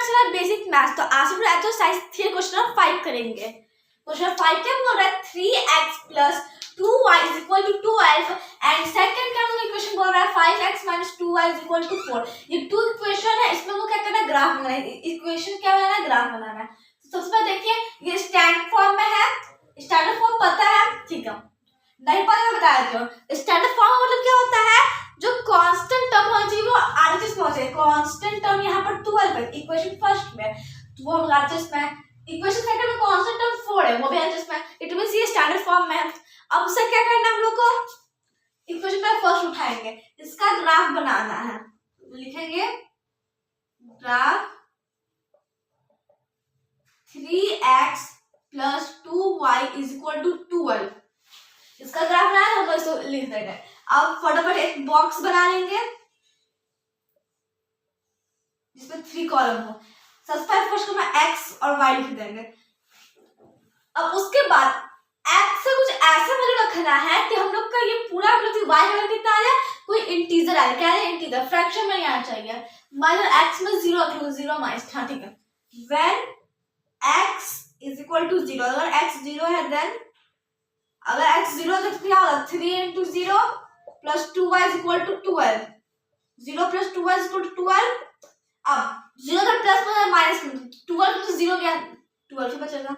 चला basic math, तो आज हम एक्सरसाइज 3 क्वेश्चन 5 करेंगे। क्वेश्चन 5 क्या बोल रहा है 3x plus 2y is equal to 12 and second क्या मुझे इक्वेशन बोल रहा है 5x minus 2y is equal to 4। ये टू इक्वेशन है, इसमें वो क्या करना है ग्राफ बनाना है। इक्वेशन क्या बनाना है ग्राफ बनाना है। तो सबसे पहले देखिए ये स्टैंडर्ड फॉर्म में है, स्टैंडर्ड फॉर्म पता है ठीक है, नहीं पता मैं बता देती हूँ। स्टैंडर्ड फॉर्म मतलब क्या होता है जो कांस्टेंट टर्म होना चाहिए वो आरएचएस में हो जाए। कांस्टेंट टर्म यहाँ पर 12 है इक्वेशन फर्स्ट में, तो वो हम आरएचएस में है। इक्वेशन सेकंड में कांस्टेंट टर्म 4 है, वो भी आरएचएस में। इट मींस ये स्टैंडर्ड फॉर्म में है। अब उसे क्या करना है हम लोग को, इक्वेशन में फर्स्ट उठाएंगे, इसका ग्राफ बनाना है। लिखेंगे graph 3x plus 2y is equal to 12। इसका ग्राफ बनाना है, हम लोग इसको लिख देंगे। अब फटाफट एक बॉक्स बना लेंगे जिसमें 3 कॉलम हो। सबसे पहले फर्स्ट में x और y लिख देंगे। अब उसके बाद x से कुछ ऐसा वैल्यू रखना है कि हम लोग का ये पूरा मतलब y का वैल्यू कितना आ जाए, कोई इंटीजर आ जाए। क्या है इंटीजर, फ्रैक्शन में नहीं आना चाहिए। माइनस x में 0 रख लो, 0 माइनस, हाँ ठीक है। When x is equal to 0, अगर x 0 है देन अगर x 0 है तो क्या होगा 3 into 0 plus 2y is equal to 12। 0 plus 2y is equal to 12। अब 0 का प्लस में माइनस में 12 plus 0 क्या 12 से बचेगा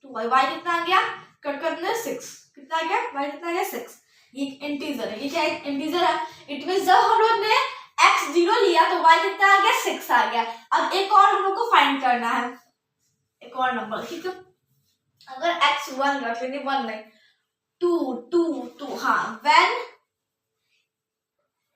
2y। y कितना आ गया, कट कर देंगे 6। कितना आ गया y कितना आ गया 6। ये इंटीजर है, ये क्या इंटीजर है। इट मींस जब हम लोग ने x 0 लिया तो y कितना आ गया 6 आ गया। अब एक और हम लोग को फाइंड करना है, एक और नंबर ठीक है। अगर x 1 रख लेंगे 1 नहीं 2 हाँ when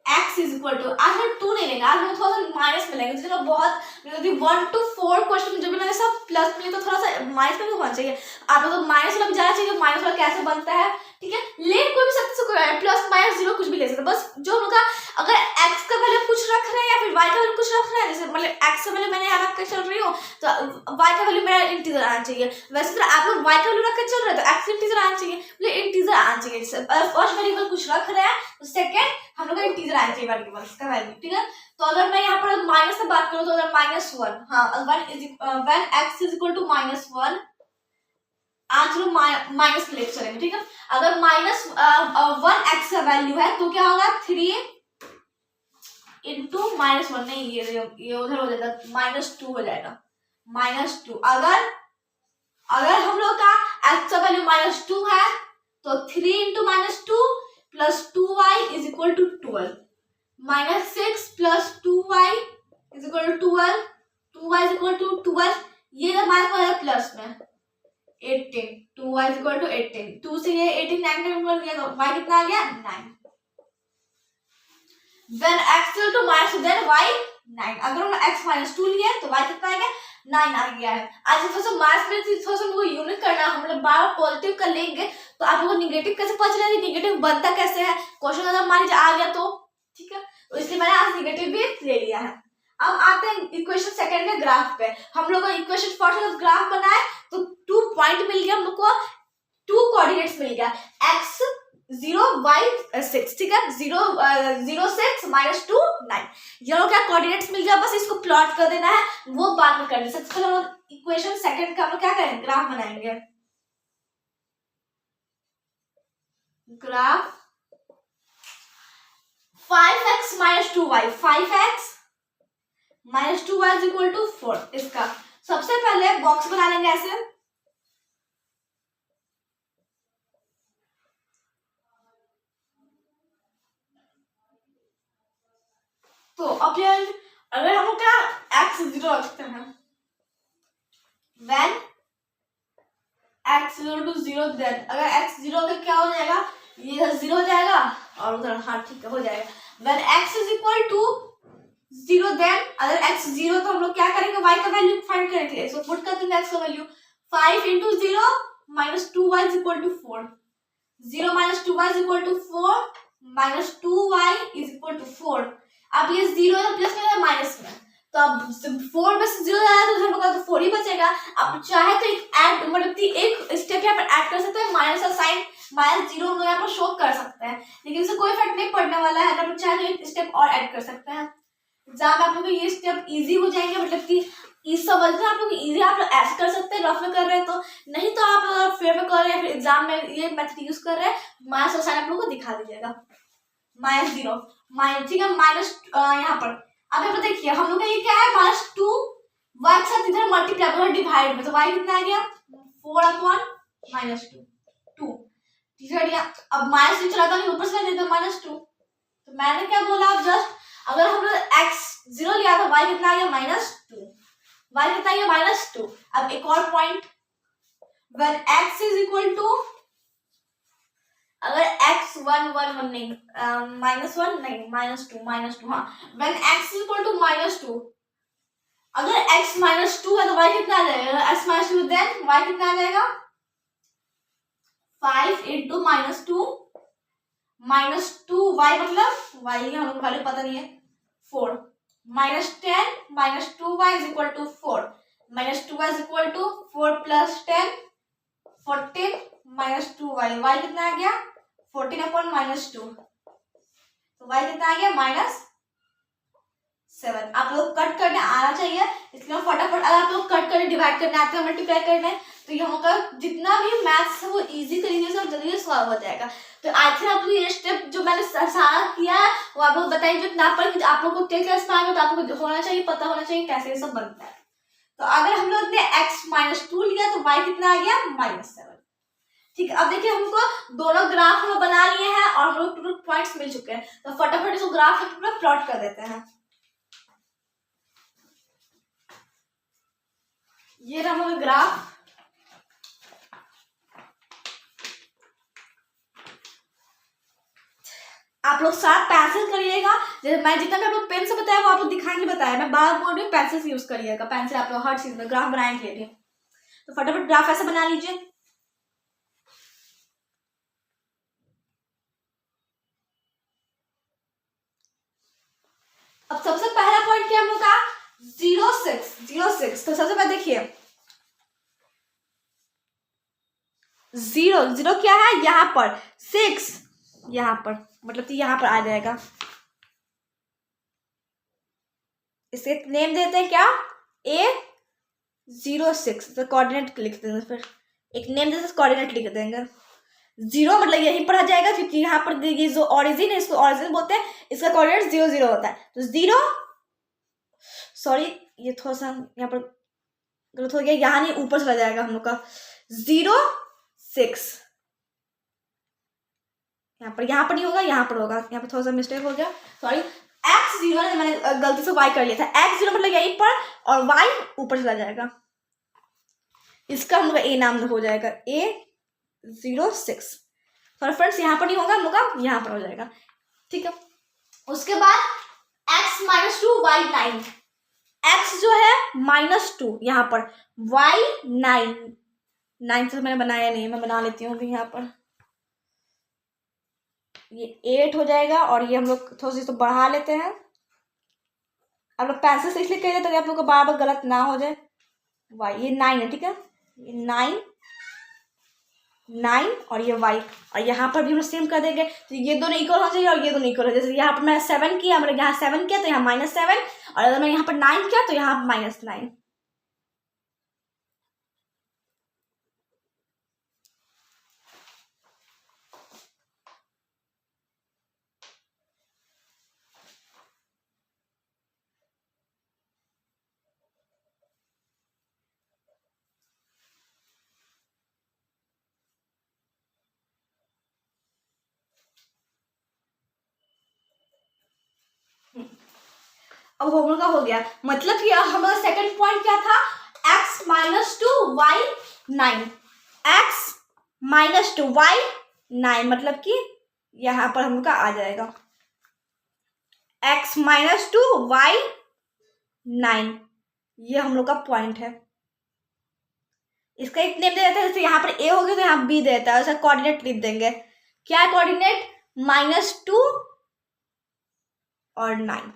x is equal to, आज हम 2 नहीं लेंगे, आज हम थोड़ा सा माइनस में लेंगे। चलो बहुत मतलब 1 to 4 क्वेश्चन जो भी लगे सब प्लस में, तो थोड़ा सा माइनस में भी होना चाहिए। आप लोग माइनस वाला भी जाना चाहिए, माइनस वाला कैसे बनता है ठीक है। ले कोई भी सबसे कोई प्लस माइनस 0 कुछ भी ले सकते, बस जो हम लोग का अगर x का वैल्यू कुछ रख रहे हैं या फिर y का वैल्यू कुछ रख रहे हैं, जैसे मतलब x का वैल्यू मैंने यहाँ रख कर चल रही हूँ तो y का वैल्यू मेरा इंटीजर आना चाहिए। वैसे फिर आप लोग y का वैल्यू रख कर चल रहे हैं तो x इंटीजर आना चाहिए, मतलब इंटीजर आना चाहिए। फर्स्ट वेरिएबल कुछ रख रहे हैं तो सेकंड हम लोग का इंटीजर आना चाहिए वेरिएबल का वैल्यू ठीक है। तो अगर मैं यहाँ पर माइनस से बात करूँ तो अगर -1 हाँ when x is equal to -1, आज लोग माइनस के लेके चलेंगे ठीक है। अगर -1x का वैल्यू है तो क्या होगा 3 into -1 नहीं ये उधर हो जाएगा -2 हो जाएगा -2। अगर हम लोग का x का वैल्यू -2 है तो 3 into -2 plus 2y is equal to 12। -6 plus 2y is equal to 12, 2y is equal to 12। ये जब माइनस हो जाएगा प्लस में 18, 2y is equal to 18। 2 से ये 18 9 कर दिया तो y कितना आ गया 9। When x equal to -2 then y 9। अगर हम x -2 लिए तो y कितना आ गया 9 आ गया है। आज थोड़ा सा मार्क्स में थोड़ा सा हमको यूनिक करना, हम लोग बार पॉजिटिव कर लेंगे तो आप लोगों को निगेटिव कैसे पता चलेगा, निगेटिव बनता कैसे है। क्वेश्चन अगर मान लीजिए आ गया तो ठीक है, तो इसलिए मैंने आज निगेटिव भी ले लिया है। अब आते हैं इक्वेशन सेकंड के ग्राफ पे। हम लोग को इक्वेशन फर्स्ट का ग्राफ बनाए तो 2 पॉइंट मिल गया, हम लोग को 2 कोऑर्डिनेट्स मिल गया x 0 y 6 ठीक है। 0 6 -2 9 ये लोग क्या कोऑर्डिनेट्स मिल गया, बस इसको प्लॉट कर देना है, वो बाद में करना है। सबसे पहले हम इक्वेशन सेकंड का हम लोग क्या करेंगे ग्राफ बनाएंगे। Graph 5x minus 2y, 5x minus 2y is equal to 4। इसका सबसे पहले बॉक्स बना लेंगे ऐसे। तो अब अगर हम क्या x 0 रखते हैं when x 0 to 0 then अगर x 0 तो क्या हो जाएगा ये इधर 0 हो जाएगा और उधर हाँ ठीक है हो जाएगा। when x is equal to 0 then अगर x 0 तो हम लोग क्या करेंगे y का वैल्यू फाइंड करेंगे। सो पुट कर देंगे x का value 5 into 0 minus 2y is equal to 4। 0 minus 2y is equal to 4 minus 2y is equal to 4। अब ये 0 है प्लस में माइनस में, तो अब 4 में से 0 आया तो हम लोग का तो 4 ही बचेगा। अब चाहे तो एक ऐड मतलब एक स्टेप यहाँ पर ऐड कर सकते हैं, माइनस का साइन -0 हम लोग यहाँ पर शो कर सकते हैं, लेकिन इससे कोई फर्क नहीं पड़ने वाला है। अगर चाहे तो एक स्टेप और ऐड कर सकते हैं। एग्जाम में आप लोग को ये स्टेप इजी हो जाएंगे, मतलब कि इस समझना आप लोग इजी, आप लोग ऐसे कर सकते हैं रफ में कर रहे हैं तो, नहीं तो आप अगर फेयर में कर रहे हैं फिर एग्जाम में ये मेथड यूज कर रहे हैं, माइनस और साइन आप लोग को दिखा दीजिएगा, -0 माइनस, ठीक है, माइनस यहाँ पर अब यहाँ पर देखिए हम लोग का ये क्या है -2 y के साथ इधर मल्टीप्लाई होगा डिवाइड में, तो y कितना आ गया 4/-2 2, ठीक है। अब माइनस चला था ऊपर से ले -2, तो मैंने क्या बोला अब जस्ट अगर हम लोग x 0 लिया था y कितना आ गया -2, y कितना आ गया -2। अब एक और point, when x is equal to, अगर x 1 नहीं -1 नहीं -2 हाँ, when x is equal to -2, अगर x -2 है तो y कितना आ जाएगा, x -2 देन y कितना आ जाएगा 5 into -2 -2y, मतलब y हम लोग वैल्यू पता नहीं है 4, -10 -2y is equal to 4, -2y is equal to 4 plus 10 14 -2y, y कितना आ गया 14/-2, तो y कितना आ गया -7। आप लोग कट करने आना चाहिए, इसलिए फटाफट अगर आप लोग कट करने डिवाइड करने आते हैं मल्टीप्लाई करने, तो यहाँ का जितना भी मैथ्स है वो इजी तरीके से और जल्दी से सॉल्व हो जाएगा। तो आई थिंक आप लोग ये स्टेप जो मैंने सारा किया है वो आप लोग बताइए, जो ना पर आप लोग को 10th क्लास में आएगा तो आप लोग को होना चाहिए, पता होना चाहिए कैसे ये सब बनता है। तो अगर हम लोग ने x -2 लिया तो y कितना आ गया -7, ठीक है। अब देखिए हमको दोनों ग्राफ हम बना लिए हैं और हम लोग टोटल पॉइंट्स मिल चुके हैं, तो फटाफट इसको ग्राफ में प्लॉट कर देते हैं। ये रहा हमारा ग्राफ, आप लोग साथ पेंसिल करिएगा, जैसे मैं जितना भी आप लोग पेन से बताया वो आप लोग दिखाएंगे बताया, मैं बार बोल रही हूँ पेंसिल से यूज करिएगा, पेंसिल आप लोग हर चीज में ग्राफ बनाने के लिए। तो फटाफट ग्राफ ऐसे बना लीजिए। अब सबसे पहला पॉइंट क्या होगा 0 6, तो सबसे पहले देखिए 0 क्या है यहाँ पर 6 यहाँ पर, मतलब कि यहाँ पर आ जाएगा, इसे नेम देते हैं क्या A06, तो कोऑर्डिनेट लिख देंगे, फिर एक नेम देते कोऑर्डिनेट लिख देंगे। 0 मतलब यहीं पर आ जाएगा क्योंकि यहाँ पर ये जो ऑरिजिन है इसको ऑरिजिन बोलते हैं, इसका कोऑर्डिनेट 0 0 होता है, तो 0 सॉरी ये थोड़ा सा यहाँ पर गलत हो गया, यहाँ नहीं ऊपर चला जाएगा हम लोग का 0 6, यहाँ पर नहीं होगा, यहाँ पर होगा, यहाँ पर थोड़ा सा मिस्टेक हो गया सॉरी, x0 मैंने गलती से y कर लिया था, x0 मतलब यहीं पर और y ऊपर चला जाएगा, इसका हम लोग का a नाम हो जाएगा A06। सॉरी फ्रेंड्स यहाँ पर नहीं होगा, हम लोग का यहाँ पर हो जाएगा, ठीक है। उसके बाद x -2 y 9, x जो है -2 यहाँ पर, y 9 तो मैंने बनाया नहीं, मैं बना लेती हूँ यहाँ पर, ये 8 हो जाएगा और ये हम लोग थोड़ा सा तो बढ़ा लेते हैं, आप लोग पेंसिल से इसलिए कह देते हैं आप लोग को बार बार गलत ना हो जाए। y ये 9 है, ठीक है, ये 9 और ये y, और यहाँ पर भी हम सेम कर देंगे, तो ये दोनों इक्वल होना चाहिए और ये दोनों इक्वल हो, जैसे यहाँ पर मैंने 7 किया, मैंने यहाँ 7 किया तो यहाँ -7, और अगर मैंने यहाँ पर 9 किया तो यहाँ -9। अब होमवर्क का हो गया, मतलब कि हमारा सेकंड पॉइंट क्या था x -2 y 9, x -2 y 9 मतलब कि यहाँ पर हम लोग का आ जाएगा x -2 y 9, ये हम लोग का पॉइंट है। इसका एक नेम दे देते हैं, जैसे यहाँ पर a हो गया तो यहाँ b देता है, उसका कोऑर्डिनेट लिख देंगे, क्या कोऑर्डिनेट -2 और 9,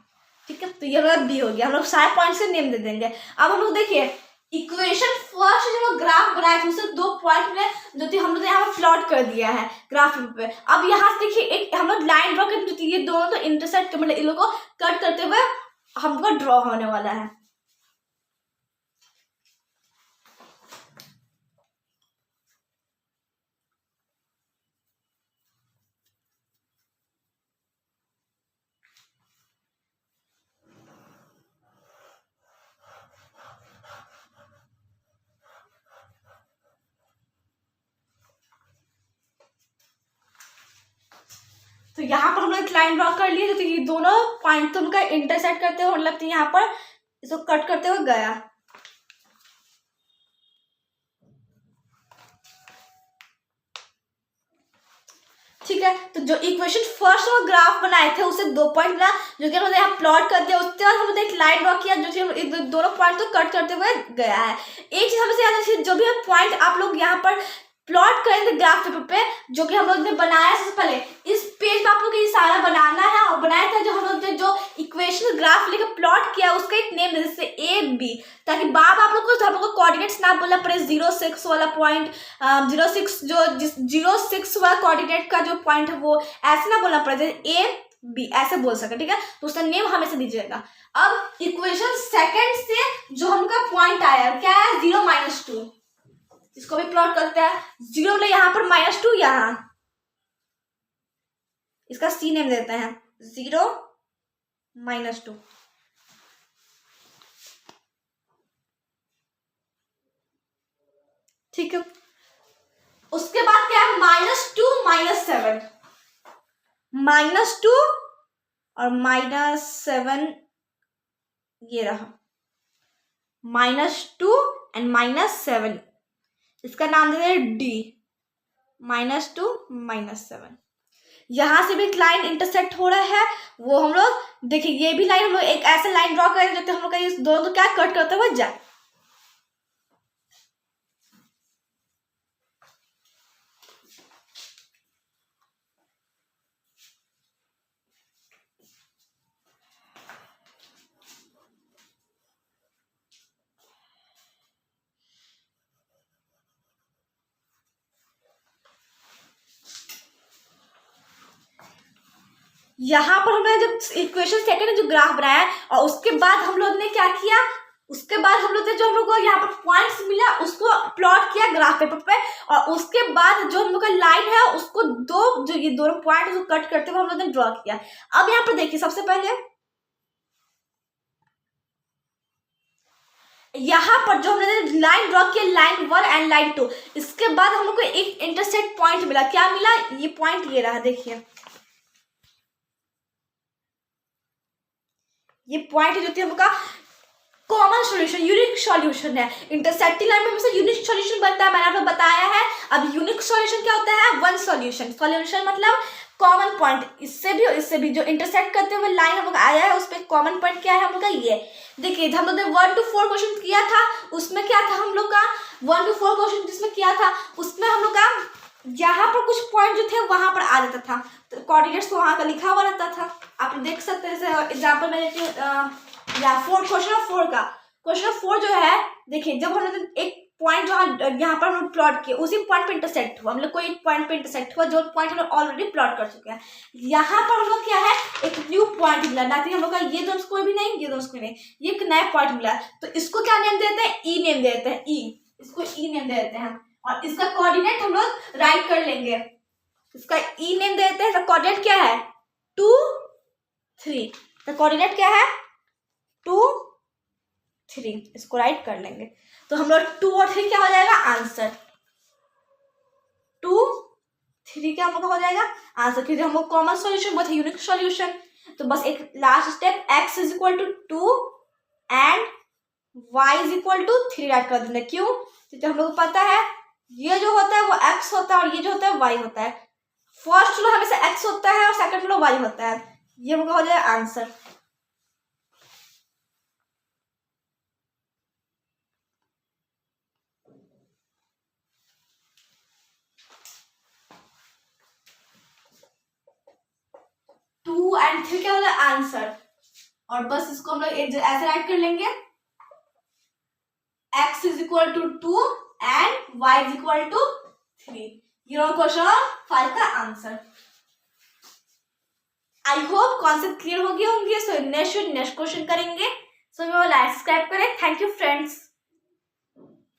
ठीक है। तो ये हमारा बी हो गया, हम लोग सारे पॉइंट से नेम दे देंगे। अब हम लोग देखिए इक्वेशन फर्स्ट जो ग्राफ बनाए थे उससे 2 पॉइंट में जो थी हम लोग यहाँ पर प्लॉट कर दिया है ग्राफ पे। अब यहाँ से देखिए एक हम लोग लाइन ड्रॉ करते, ये दोनों तो इंटरसेक्ट मतलब इन लोगों को कट करते हुए हमको ड्रॉ होने वाला है। तो यहाँ पर हम लोग एक लाइन ड्रॉ कर लिए, तो ये दोनों पॉइंट तो उनका इंटरसेक्ट करते हुए मतलब यहाँ पर इसको कट करते हुए गया। ठीक है, तो जो इक्वेशन फर्स्ट और ग्राफ बनाए थे उसे 2 पॉइंट मिला, जो कि हमने यहाँ प्लॉट कर दिया। उसके बाद हमने एक लाइन ड्रॉ किया जो कि दोनों पॉइंट को कट करते हुए गया है। एक चीज हमें याद है, जो भी पॉइंट आप लोग यहाँ पर प्लॉट करेंगे ग्राफ पेपर पे, जो कि हम लोग ने बनाया सबसे पहले, इस पेज में आप लोग ये सारा बनाना है। और बनाया था जो हम लोग ने जो इक्वेशन ग्राफ लेकर प्लॉट किया उसका एक नेम जैसे ए बी, ताकि बाद आप लोग को हम लोग को कोऑर्डिनेट्स ना बोलना पड़े। 06 वाला पॉइंट 06 जो 06 वाला कोऑर्डिनेट का जो पॉइंट है वो ऐसे ना बोलना पड़े, ए बी ऐसे बोल सके। ठीक है, तो उसका नेम हमेशा दीजिएगा। अब इक्वेशन सेकंड से जो हमका पॉइंट आया क्या है, 0 - 2, इसको भी प्लॉट करते हैं। 0 मतलब यहाँ पर -2, यहाँ इसका सी नेम देते हैं 0 - 2। ठीक है, उसके बाद क्या है, -2 - 7, -2 और -7 ये रहा, -2 एंड -7, इसका नाम देते हैं डी, -2 - 7। यहां से भी एक लाइन इंटरसेक्ट हो रहा है, वो हम लोग देखिए, ये भी लाइन हम लोग एक ऐसे लाइन ड्रॉ करेंगे जो हम लोग का इस दोनों को क्या कट करते हुए जाए। यहाँ पर हमने जब इक्वेशन सेकंड जो ग्राफ बनाया है, और उसके बाद हम लोग ने क्या किया, उसके बाद हम लोग ने जो हम लोग को यहाँ पर पॉइंट्स मिला उसको प्लॉट किया ग्राफ पेपर पे, और उसके बाद जो हम लोग का लाइन है उसको जो ये दोनों पॉइंट उसको कट करते हुए हम लोग ने ड्रॉ किया। अब यहाँ पर देखिए, सबसे पहले यहाँ पर जो हमने लाइन ड्रॉ किया, लाइन 1 एंड लाइन 2, इसके बाद हम लोग को एक इंटरसेक्ट पॉइंट मिला। क्या मिला, ये पॉइंट ये रहा, देखिए ये पॉइंट जो थी हम लोग का कॉमन सॉल्यूशन, यूनिक सॉल्यूशन है। इंटरसेक्टिंग लाइन में हमेशा यूनिक सॉल्यूशन बनता है, मैंने आपको बताया है। अब यूनिक सॉल्यूशन क्या होता है, वन सॉल्यूशन। सॉल्यूशन मतलब कॉमन पॉइंट, इससे भी जो इंटरसेक्ट करते हुए लाइन हम लोग आया है उस पर कॉमन पॉइंट क्या है हम लोग का, ये देखिए। हम लोग ने 1 to 4 क्वेश्चन किया था, उसमें क्या था हम लोग का 1 to 4 क्वेश्चन जिसमें किया था, उसमें हम लोग का यहाँ पर कुछ पॉइंट जो थे वहां पर आ जाता था, तो कोऑर्डिनेट्स तो वहां का लिखा हुआ रहता था। आप देख सकते हैं, जैसे एग्जाम्पल में देखिए, क्वेश्चन ऑफ 4 जो है, देखिए जब हमने एक पॉइंट जो यहाँ पर हम प्लॉट किए उसी पॉइंट पे इंटरसेक्ट हुआ, हम लोग कोई एक पॉइंट पे इंटरसेक्ट हुआ जो पॉइंट हम लोग ऑलरेडी प्लॉट कर चुके हैं। यहाँ पर हम लोग क्या है, एक न्यू पॉइंट मिला, ना हम लोग का ये दोनों कोई भी नहीं, ये दोनों कोई नहीं, ये एक नया पॉइंट मिला, तो इसको क्या नेम देते हैं, ई नेम देते हैं, ई, इसको ई नेम देते हैं। और इसका कोऑर्डिनेट हम लोग राइट कर लेंगे, इसका ई नेम देते हैं। तो कोऑर्डिनेट क्या है, 2 3, तो कोऑर्डिनेट क्या है 2 3, इसको राइट कर लेंगे। तो हम लोग 2 और 3 क्या हो जाएगा, आंसर 2 3 क्या हम लोग हो जाएगा आंसर, क्योंकि हम लोग कॉमन सॉल्यूशन बहुत यूनिक सॉल्यूशन। तो बस एक last step, x = 2 and y = 3 right कर देंगे। क्यों, क्योंकि हम लोग को पता है ये जो होता है वो x होता है और ये जो होता है y होता है। फर्स्ट फ्लोर हमेशा x होता है और सेकंड फ्लोर y होता है, ये हो जाएगा आंसर। टू एंड 3 क्या होगा आंसर, और बस इसको हम लोग ऐसे राइट कर लेंगे, x = 2 एंड y = 3। ये क्वेश्चन 5 का answer. I hope concept clear हो गए होंगे। सो नेक्स्ट क्वेश्चन करेंगे। सो मैं लाइक सब्सक्राइब करें। Thank you friends.